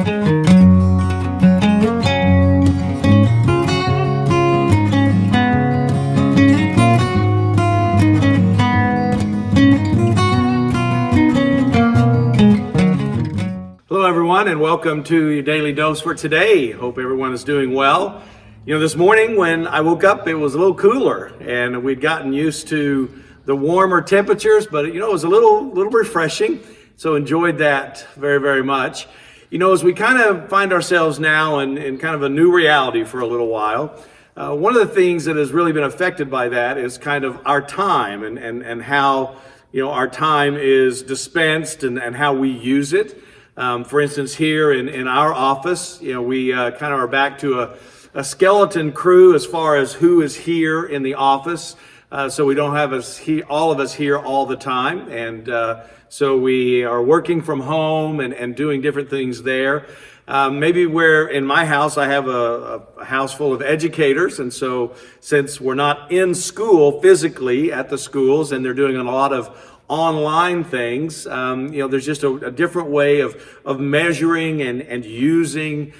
Hello, everyone, and welcome to your Daily Dose for today. Hope everyone is doing well. You know, this morning when I woke up, it was a little cooler, and we'd gotten used to the warmer temperatures, but it was a little refreshing. So enjoyed that very, very much. You know, as we kind of find ourselves now in kind of a new reality for a little while, one of the things that has really been affected by that is kind of our time and how, our time is dispensed and how we use it. For instance, here in our office, we kind of are back to a skeleton crew as far as who is here in the office. So we don't have all of us here all the time. And so we are working from home and doing different things there. Maybe where in my house, I have a house full of educators. And so since we're not in school physically at the schools and they're doing a lot of online things, there's just a different way of measuring and using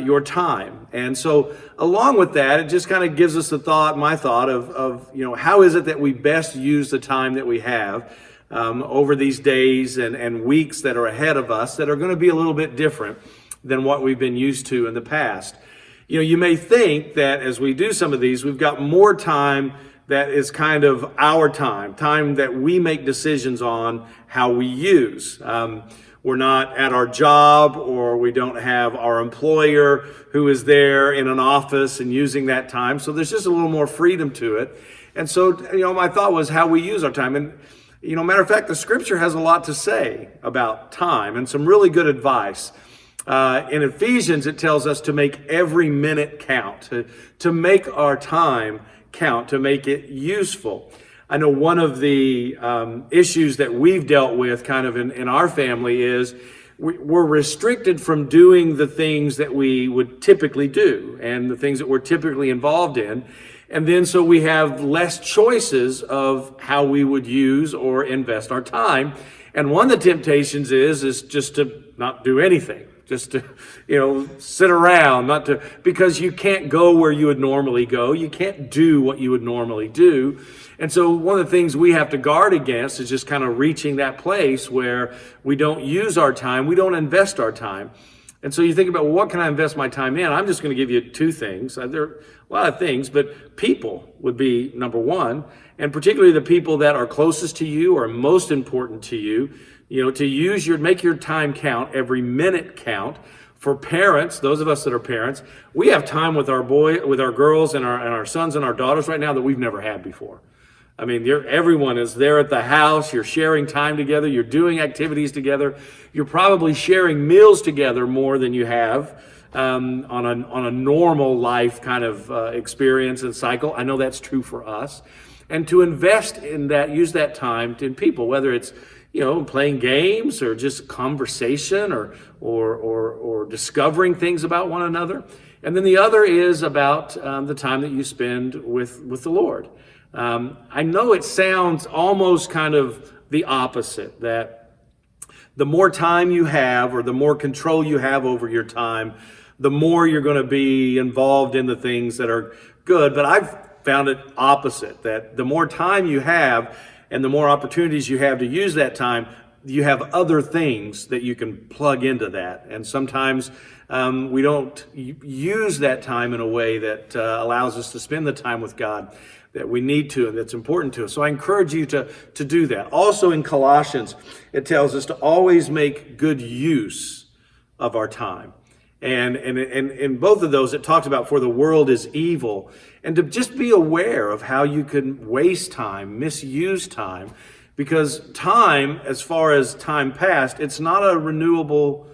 your time. And so along with that, it just kind of gives us my thought of how is it that we best use the time that we have over these days and weeks that are ahead of us that are going to be a little bit different than what we've been used to in the past. You may think that as we do some of these, we've got more time that is kind of our time that we make decisions on how we use. We're not at our job, or we don't have our employer who is there in an office and using that time. So there's just a little more freedom to it. And so, my thought was how we use our time. And, matter of fact, the scripture has a lot to say about time and some really good advice. In Ephesians, it tells us to make every minute count, to make our time count, to make it useful. I know one of the issues that we've dealt with kind of in our family is we're restricted from doing the things that we would typically do and the things that we're typically involved in. And then so we have less choices of how we would use or invest our time. And one of the temptations is just to not do anything. Just to, sit around, because you can't go where you would normally go. You can't do what you would normally do. And so one of the things we have to guard against is just kind of reaching that place where we don't use our time, we don't invest our time. And so you think about, well, what can I invest my time in? I'm just going to give you two things. There are a lot of things, but people would be number one, and particularly the people that are closest to you or most important to you. To make your time count, every minute count. For parents, those of us that are parents, we have time with our girls and our sons and our daughters right now that we've never had before. I mean, everyone is there at the house. You're sharing time together. You're doing activities together. You're probably sharing meals together more than you have on a normal life kind of experience and cycle. I know that's true for us. And to invest in that, use that time in people, whether it's playing games or just conversation or discovering things about one another. And then the other is about the time that you spend with the Lord. I know it sounds almost kind of the opposite, that the more time you have or the more control you have over your time, the more you're going to be involved in the things that are good. But I've found it opposite, that the more time you have and the more opportunities you have to use that time, you have other things that you can plug into that. And sometimes we don't use that time in a way that allows us to spend the time with God that we need to and that's important to us. So I encourage you to do that. Also in Colossians, it tells us to always make good use of our time. And in both of those, it talks about for the world is evil. And to just be aware of how you can waste time, misuse time. Because time, as far as time past, it's not a renewable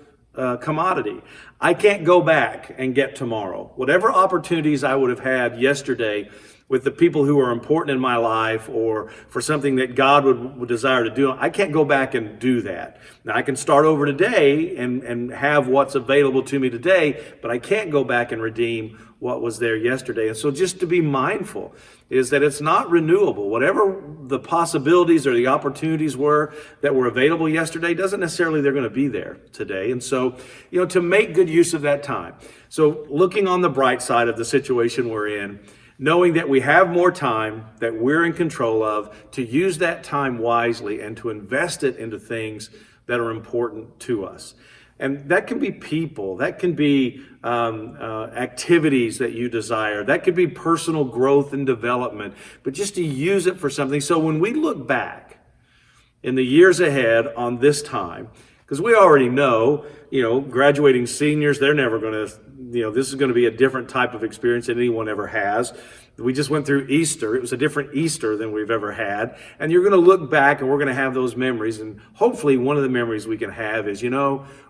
commodity. I can't go back and get tomorrow. Whatever opportunities I would have had yesterday with the people who are important in my life or for something that God would desire to do. I can't go back and do that. Now I can start over today and have what's available to me today, but I can't go back and redeem what was there yesterday. And so just to be mindful is that it's not renewable. Whatever the possibilities or the opportunities were that were available yesterday doesn't necessarily they're going to be there today. And so, to make good use of that time. So looking on the bright side of the situation we're in, knowing that we have more time that we're in control of, to use that time wisely and to invest it into things that are important to us. And that can be people, that can be activities that you desire, that could be personal growth and development, but just to use it for something. So when we look back in the years ahead on this time, because we already know, graduating seniors, they're never going to, this is going to be a different type of experience than anyone ever has. We just went through Easter. It was a different Easter than we've ever had. And you're going to look back and we're going to have those memories. And hopefully one of the memories we can have is,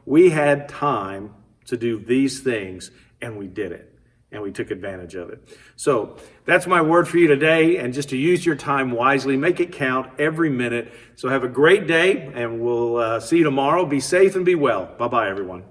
we had time to do these things and we did it. And we took advantage of it. So that's my word for you today. And just to use your time wisely, make it count every minute. So have a great day and we'll see you tomorrow. Be safe and be well. Bye-bye, everyone.